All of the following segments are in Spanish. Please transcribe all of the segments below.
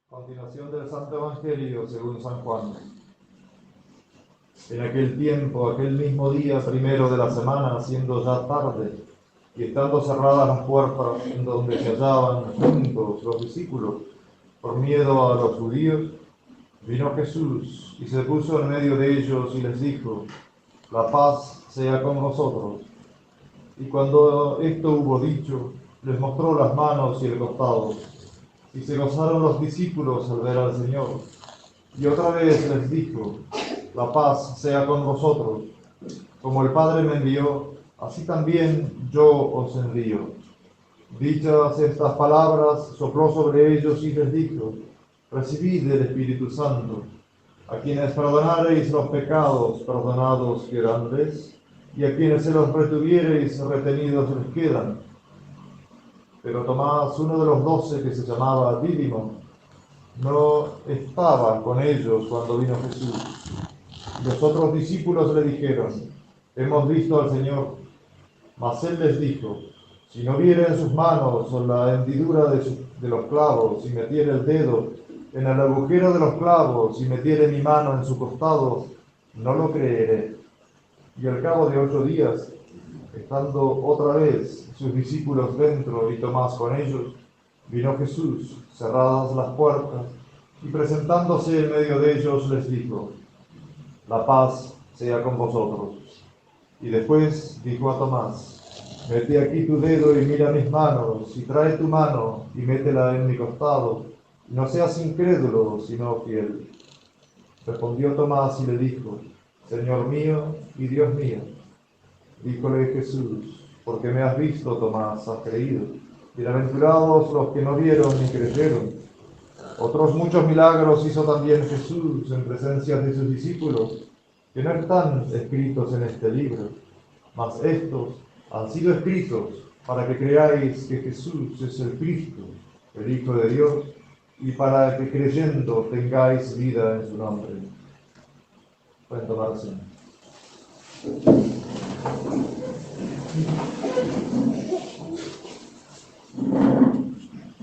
Continuación del Santo Evangelio según San Juan. En aquel tiempo, aquel mismo día primero de la semana, siendo ya tarde, y estando cerradas las puertas en donde se hallaban juntos los discípulos, por miedo a los judíos, vino Jesús y se puso en medio de ellos y les dijo: la paz sea con vosotros. Y cuando esto hubo dicho, les mostró las manos y el costado. Y se gozaron los discípulos al ver al Señor. Y otra vez les dijo: la paz sea con vosotros. Como el Padre me envió, así también yo os envío. Dichas estas palabras, sopló sobre ellos y les dijo: recibid el Espíritu Santo. A quienes perdonareis los pecados, perdonados quedanles, y a quienes se los retuviereis, retenidos les quedan. Pero Tomás, uno de los 12, que se llamaba Dídimo, no estaba con ellos cuando vino Jesús. Los otros discípulos le dijeron: hemos visto al Señor. Mas él les dijo: si no viere en sus manos la hendidura de los clavos, y metiere el dedo en el agujero de los clavos, y metiere mi mano en su costado, no lo creeré. Y al cabo de 8 días, estando otra vez sus discípulos dentro y Tomás con ellos, vino Jesús, cerradas las puertas, y presentándose en medio de ellos les dijo: la paz sea con vosotros. Y después dijo a Tomás: mete aquí tu dedo y mira mis manos, y trae tu mano y métela en mi costado, y no seas incrédulo, sino fiel. Respondió Tomás y le dijo: Señor mío y Dios mío. Díjole Jesús: porque me has visto, Tomás, has creído. Bienaventurados los que no vieron ni creyeron. Otros muchos milagros hizo también Jesús en presencia de sus discípulos, que no están escritos en este libro, mas estos han sido escritos para que creáis que Jesús es el Cristo, el Hijo de Dios, y para que creyendo tengáis vida en su nombre. Pueden tomar asiento.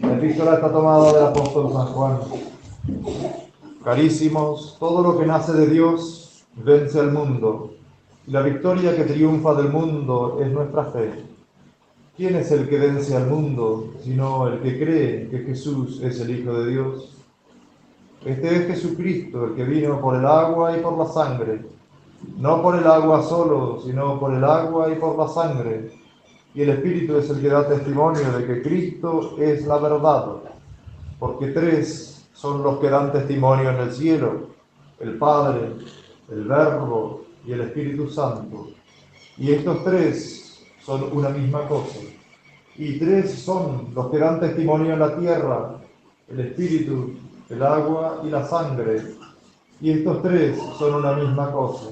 La epístola está tomada del apóstol San Juan. Carísimos, todo lo que nace de Dios vence al mundo, y la victoria que triunfa del mundo es nuestra fe. ¿Quién es el que vence al mundo, sino el que cree que Jesús es el Hijo de Dios? Este es Jesucristo, el que vino por el agua y por la sangre, no por el agua solo, sino por el agua y por la sangre. Y el Espíritu es el que da testimonio de que Cristo es la verdad, porque 3 son los que dan testimonio en el cielo: el Padre, el Verbo y el Espíritu Santo. Y estos 3 son una misma cosa. Y 3 son los que dan testimonio en la tierra: el Espíritu, el agua y la sangre. Y estos 3 son una misma cosa.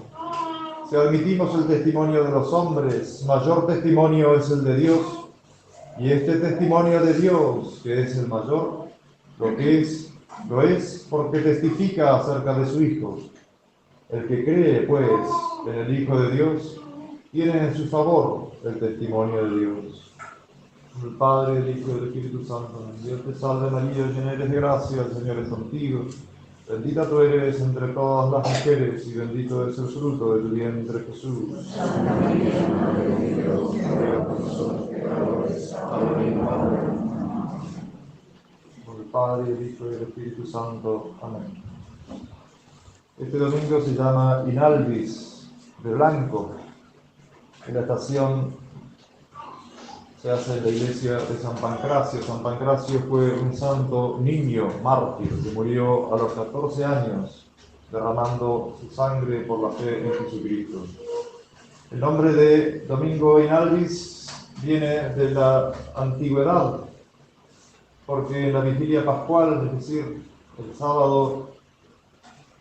Si admitimos el testimonio de los hombres, mayor testimonio es el de Dios. Y este testimonio de Dios, que es el mayor, lo es porque testifica acerca de su Hijo. El que cree, pues, en el Hijo de Dios, tiene en su favor el testimonio de Dios. El Padre, el Hijo y el Espíritu Santo. Dios te salve María, llena eres de gracia, el Señor es contigo. Bendita tú eres entre todas las mujeres, y bendito es el fruto de tu vientre, Jesús. Santa María, Madre de Dios, ruega por nosotros pecadores, ahora y en la hora de nuestra muerte. Por el Padre, el Hijo y el Espíritu Santo. Amén. Este domingo se llama Inalvis, de blanco. En la estación se hace en la iglesia de San Pancracio. San Pancracio fue un santo niño mártir que murió a los 14 años derramando su sangre por la fe en Jesucristo. El nombre de Domingo Inalvis viene de la antigüedad, porque en la vigilia pascual, es decir, el sábado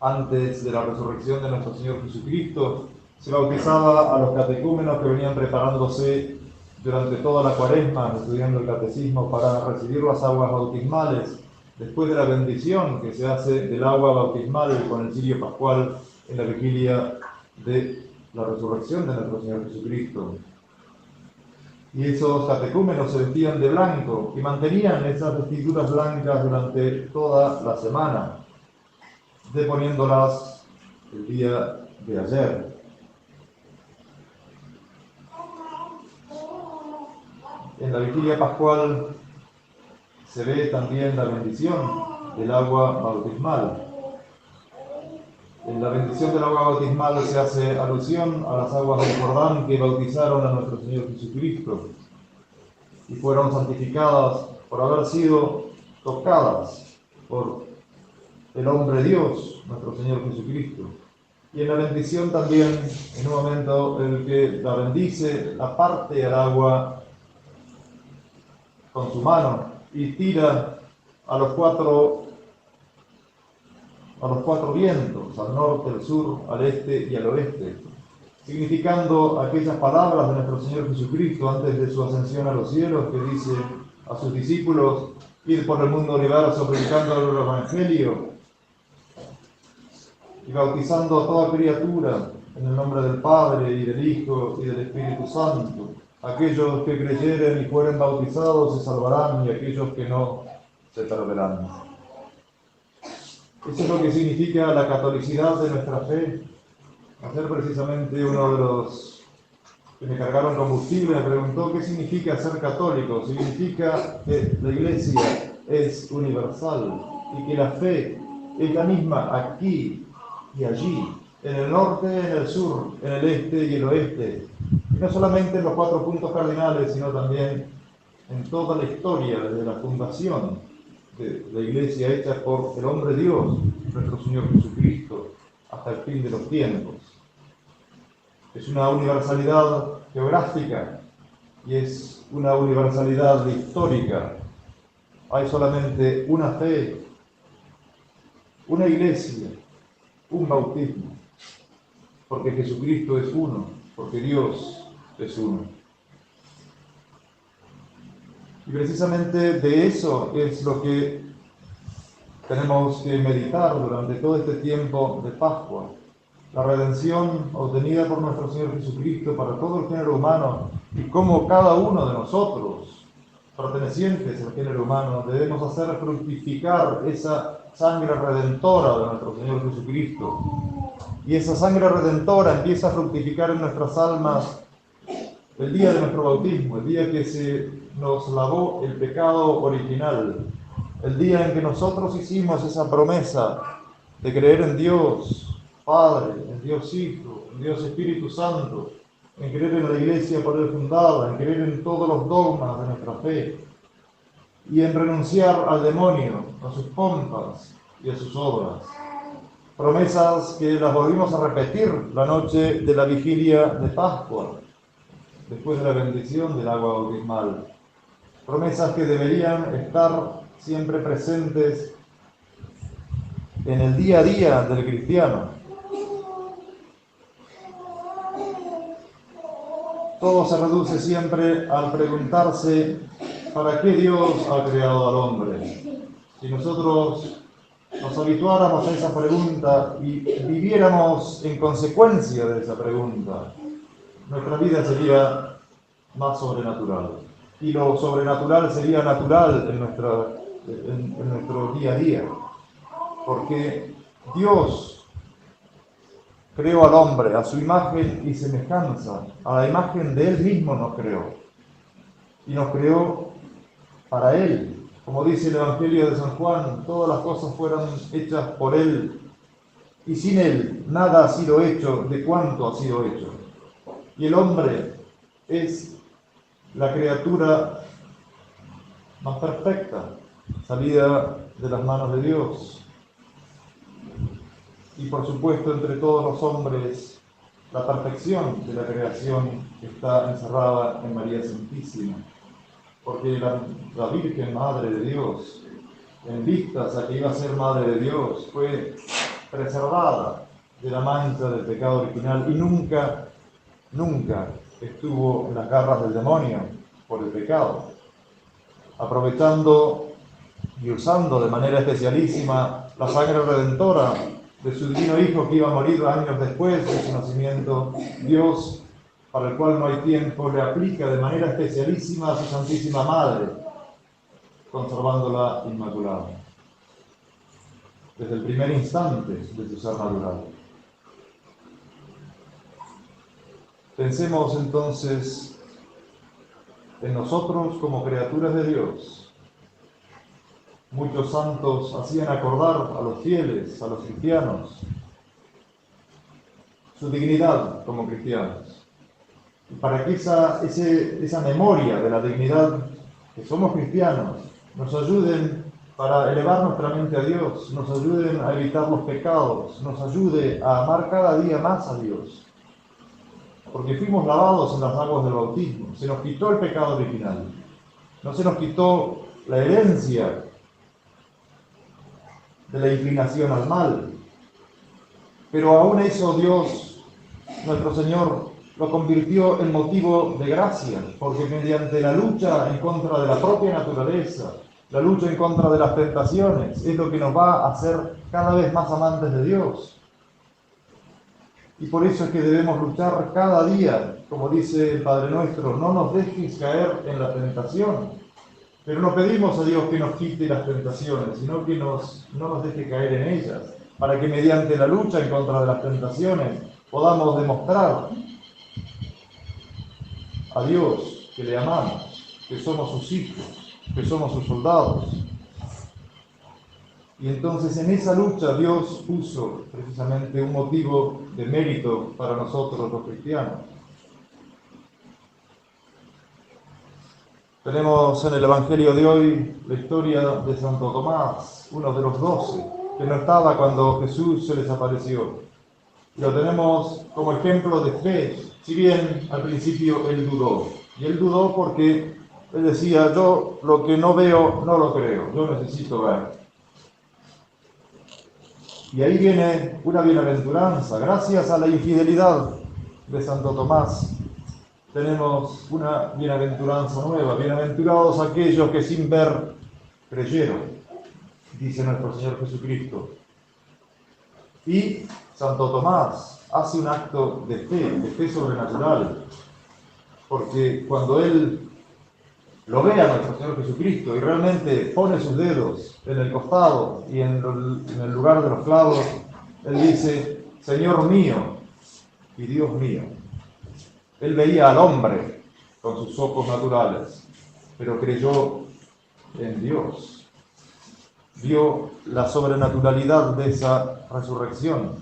antes de la resurrección de nuestro Señor Jesucristo, se bautizaba a los catecúmenos que venían preparándose durante toda la Cuaresma, estudiando el catecismo para recibir las aguas bautismales, después de la bendición que se hace del agua bautismal con el cirio pascual en la vigilia de la resurrección de nuestro Señor Jesucristo. Y esos catecúmenos se vestían de blanco y mantenían esas vestiduras blancas durante toda la semana, deponiéndolas el día de ayer. En la vigilia pascual se ve también la bendición del agua bautismal. En la bendición del agua bautismal se hace alusión a las aguas del Jordán que bautizaron a nuestro Señor Jesucristo y fueron santificadas por haber sido tocadas por el hombre Dios, nuestro Señor Jesucristo. Y en la bendición también, en un momento el que la bendice, la parte al agua con su mano y tira a los cuatro vientos, al norte, al sur, al este y al oeste, significando aquellas palabras de nuestro Señor Jesucristo antes de su ascensión a los cielos, que dice a sus discípulos: id por el mundo universo predicando el Evangelio y bautizando a toda criatura en el nombre del Padre y del Hijo y del Espíritu Santo. Aquellos que creyeren y fueren bautizados se salvarán, y aquellos que no se perderán. Eso es lo que significa la catolicidad de nuestra fe. Ayer precisamente uno de los que me cargaron combustible me preguntó qué significa ser católico. Significa que la Iglesia es universal y que la fe es la misma aquí y allí, en el norte, en el sur, en el este y el oeste. Y no solamente en los 4 puntos cardinales, sino también en toda la historia desde la fundación de la Iglesia hecha por el hombre Dios, nuestro Señor Jesucristo, hasta el fin de los tiempos. Es una universalidad geográfica y es una universalidad histórica. Hay solamente una fe, una Iglesia, un bautismo, porque Jesucristo es uno, porque Dios es uno. Y precisamente de eso es lo que tenemos que meditar durante todo este tiempo de Pascua. La redención obtenida por nuestro Señor Jesucristo para todo el género humano, y cómo cada uno de nosotros, pertenecientes al género humano, debemos hacer fructificar esa sangre redentora de nuestro Señor Jesucristo. Y esa sangre redentora empieza a fructificar en nuestras almas el día de nuestro bautismo, el día que se nos lavó el pecado original, el día en que nosotros hicimos esa promesa de creer en Dios Padre, en Dios Hijo, en Dios Espíritu Santo, en creer en la Iglesia por él fundada, en creer en todos los dogmas de nuestra fe y en renunciar al demonio, a sus pompas y a sus obras. Promesas que las volvimos a repetir la noche de la vigilia de Pascua, después de la bendición del agua bautismal. Promesas que deberían estar siempre presentes en el día a día del cristiano. Todo se reduce siempre al preguntarse: ¿para qué Dios ha creado al hombre? Si nosotros nos habituáramos a esa pregunta y viviéramos en consecuencia de esa pregunta, nuestra vida sería más sobrenatural. Y lo sobrenatural sería natural en nuestro día a día. Porque Dios creó al hombre a su imagen y semejanza. A la imagen de Él mismo nos creó. Y nos creó para Él. Como dice el Evangelio de San Juan, todas las cosas fueron hechas por Él, y sin Él nada ha sido hecho de cuanto ha sido hecho. Y el hombre es la criatura más perfecta, salida de las manos de Dios. Y por supuesto, entre todos los hombres, la perfección de la creación está encerrada en María Santísima. Porque la Virgen Madre de Dios, en vistas a que iba a ser Madre de Dios, fue preservada de la mancha del pecado original y nunca estuvo en las garras del demonio por el pecado. Aprovechando y usando de manera especialísima la sangre redentora de su divino Hijo, que iba a morir años después de su nacimiento, Dios para el cual no hay tiempo, le aplica de manera especialísima a su Santísima Madre, conservándola inmaculada, desde el primer instante de su ser natural. Pensemos entonces en nosotros como criaturas de Dios. Muchos santos hacían acordar a los fieles, a los cristianos, su dignidad como cristianos. Y para que esa memoria de la dignidad que somos cristianos nos ayuden para elevar nuestra mente a Dios, nos ayuden a evitar los pecados, nos ayude a amar cada día más a Dios. Porque fuimos lavados en las aguas del bautismo, se nos quitó el pecado original, no se nos quitó la herencia de la inclinación al mal, pero aún eso Dios, nuestro Señor, lo convirtió en motivo de gracia, porque mediante la lucha en contra de la propia naturaleza, la lucha en contra de las tentaciones, es lo que nos va a hacer cada vez más amantes de Dios. Y por eso es que debemos luchar cada día, como dice el Padre Nuestro, no nos dejes caer en la tentación. Pero no pedimos a Dios que nos quite las tentaciones, sino que no nos deje caer en ellas, para que mediante la lucha en contra de las tentaciones podamos demostrar a Dios que le amamos, que somos sus hijos, que somos sus soldados. Y entonces en esa lucha Dios puso precisamente un motivo de mérito para nosotros los cristianos. Tenemos en el Evangelio de hoy la historia de Santo Tomás, uno de los 12, que no estaba cuando Jesús se les apareció. Y lo tenemos como ejemplo de fe, si bien al principio él dudó. Y él dudó porque él decía, yo lo que no veo no lo creo, yo necesito ver. Y ahí viene una bienaventuranza. Gracias a la infidelidad de Santo Tomás, tenemos una bienaventuranza nueva. Bienaventurados aquellos que sin ver creyeron, dice nuestro Señor Jesucristo. Y Santo Tomás hace un acto de fe sobrenatural, porque cuando él lo ve a nuestro Señor Jesucristo y realmente pone sus dedos en el costado y en el lugar de los clavos, él dice, Señor mío y Dios mío. Él veía al hombre con sus ojos naturales, pero creyó en Dios. Vio la sobrenaturalidad de esa resurrección.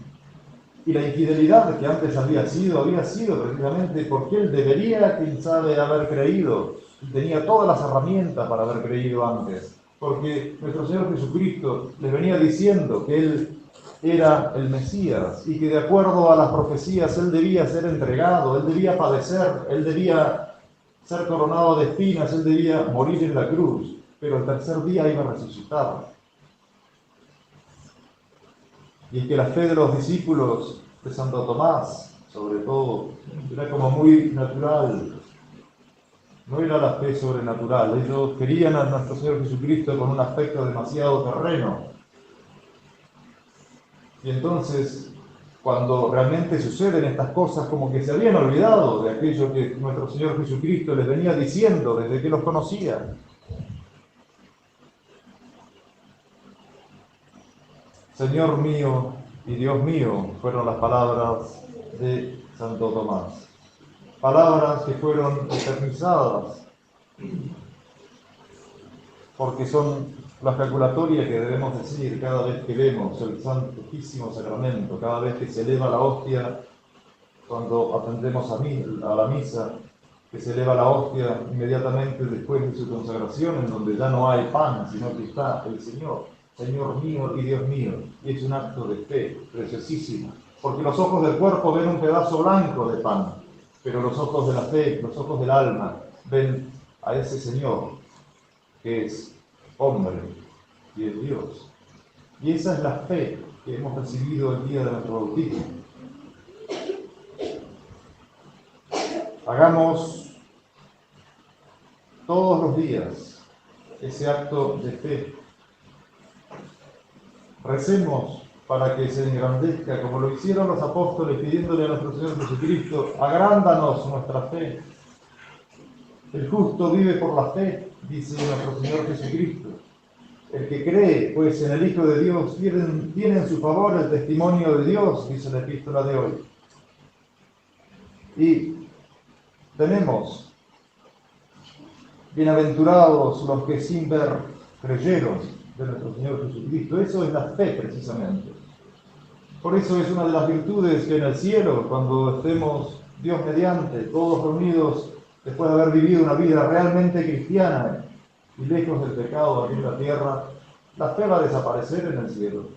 Y la infidelidad que antes había sido precisamente porque él debería, quién sabe, haber creído. Tenía todas las herramientas para haber creído antes. Porque nuestro Señor Jesucristo les venía diciendo que Él era el Mesías y que de acuerdo a las profecías Él debía ser entregado, Él debía padecer, Él debía ser coronado de espinas, Él debía morir en la cruz, pero el tercer día iba a resucitar. Y es que la fe de los discípulos de Santo Tomás, sobre todo, era como muy natural. No era la fe sobrenatural. Ellos querían a nuestro Señor Jesucristo con un aspecto demasiado terreno. Y entonces, cuando realmente suceden estas cosas, como que se habían olvidado de aquello que nuestro Señor Jesucristo les venía diciendo desde que los conocía. Señor mío y Dios mío, fueron las palabras de Santo Tomás. Palabras que fueron eternizadas, porque son la ejaculatoria que debemos decir cada vez que vemos el Santísimo Sacramento, cada vez que se eleva la hostia, cuando atendemos a la misa, que se eleva la hostia inmediatamente después de su consagración, en donde ya no hay pan, sino que está el Señor, Señor mío y Dios mío, y es un acto de fe preciosísimo, porque los ojos del cuerpo ven un pedazo blanco de pan, pero los ojos de la fe, los ojos del alma, ven a ese Señor que es hombre y es Dios. Y esa es la fe que hemos recibido el día de nuestro bautismo. Hagamos todos los días ese acto de fe. Recemos para que se engrandezca, como lo hicieron los apóstoles pidiéndole a nuestro Señor Jesucristo, agrándanos nuestra fe. El justo vive por la fe, dice nuestro Señor Jesucristo. El que cree, pues, en el Hijo de Dios, tiene en su favor el testimonio de Dios, dice la epístola de hoy. Y tenemos, bienaventurados los que sin ver creyeron de nuestro Señor Jesucristo. Eso es la fe, precisamente. Por eso es una de las virtudes que en el cielo, cuando estemos, Dios mediante, todos reunidos, después de haber vivido una vida realmente cristiana y lejos del pecado aquí en la tierra, la fe va a desaparecer en el cielo,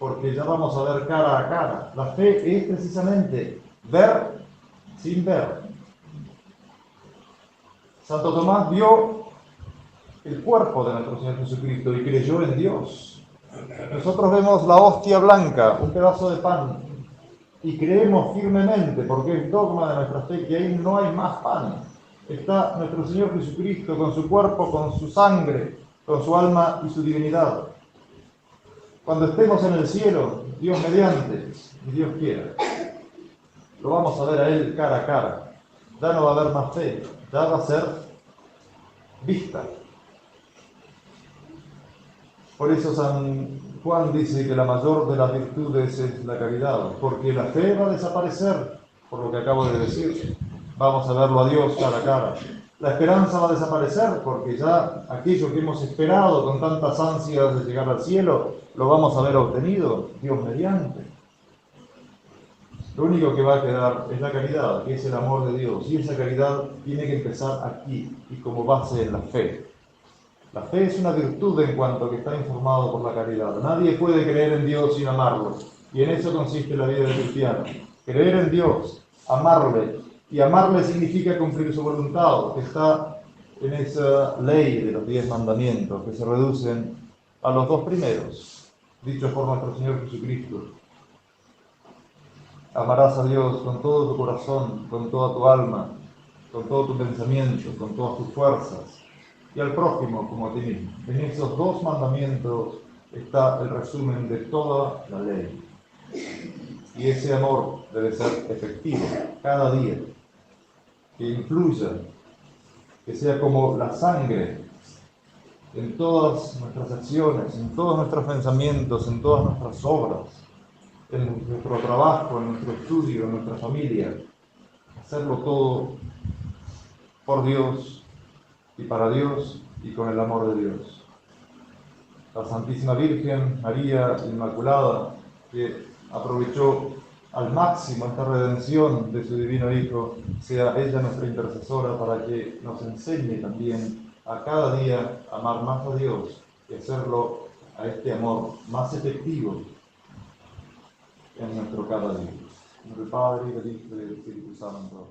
porque ya vamos a ver cara a cara. La fe es precisamente ver sin ver. Santo Tomás vio el cuerpo de nuestro Señor Jesucristo y creyó en Dios. Nosotros vemos la hostia blanca, un pedazo de pan, y creemos firmemente, porque es dogma de nuestra fe, que ahí no hay más pan. Está nuestro Señor Jesucristo con su cuerpo, con su sangre, con su alma y su divinidad. Cuando estemos en el cielo, Dios mediante, y Dios quiera, lo vamos a ver a Él cara a cara. Ya no va a haber más fe, ya va a ser vista. Por eso San Juan dice que la mayor de las virtudes es la caridad, porque la fe va a desaparecer, por lo que acabo de decir. Vamos a verlo a Dios cara a cara. La esperanza va a desaparecer, porque ya aquello que hemos esperado con tantas ansias de llegar al cielo, lo vamos a ver obtenido, Dios mediante. Lo único que va a quedar es la caridad, que es el amor de Dios, y esa caridad tiene que empezar aquí, y como base en la fe. La fe es una virtud en cuanto que está informado por la caridad. Nadie puede creer en Dios sin amarlo. Y en eso consiste la vida del cristiano. Creer en Dios, amarle. Y amarle significa cumplir su voluntad, que está en esa ley de los 10 mandamientos, que se reducen a los 2 primeros, dichos por nuestro Señor Jesucristo. Amarás a Dios con todo tu corazón, con toda tu alma, con todo tu pensamiento, con todas tus fuerzas, y al prójimo como a ti mismo. En esos 2 mandamientos está el resumen de toda la ley. Y ese amor debe ser efectivo cada día, que influya, que sea como la sangre en todas nuestras acciones, en todos nuestros pensamientos, en todas nuestras obras, en nuestro trabajo, en nuestro estudio, en nuestra familia. Hacerlo todo por Dios y para Dios y con el amor de Dios. La Santísima Virgen María Inmaculada, que aprovechó al máximo esta redención de su Divino Hijo, sea ella nuestra intercesora para que nos enseñe también a cada día amar más a Dios y hacerlo a este amor más efectivo en nuestro cada día. En el Padre, y del Hijo y del Espíritu Santo.